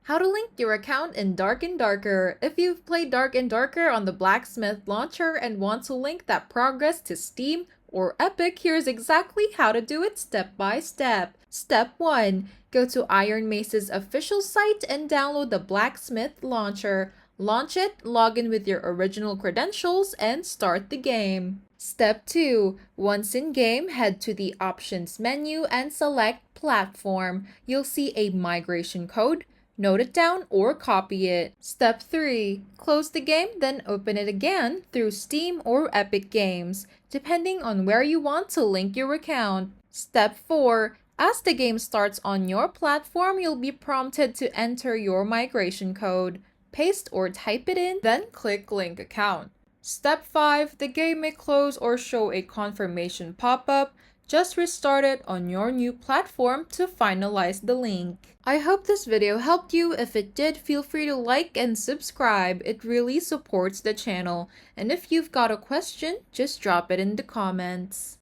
How to link your account in Dark and Darker. If you've played Dark and Darker on the Blacksmith launcher and want to link that progress to Steam or Epic, here's exactly how to do it step by step. Step 1. Go to Iron Mace's official site and download the Blacksmith launcher. Launch it, log in with your original credentials, and start the game. Step 2. Once in-game, head to the Options menu and select Platform. You'll see a migration code. Note it down or copy it. Step 3. Close the game, then open it again through Steam or Epic Games, depending on where you want to link your account. Step 4. As the game starts on your platform, you'll be prompted to enter your migration code. Paste or type it in, then click Link Account. Step 5. The game may close or show a confirmation pop-up. Just restart it on your new platform to finalize the link. I hope this video helped you. If it did, feel free to like and subscribe. It really supports the channel. And if you've got a question, just drop it in the comments.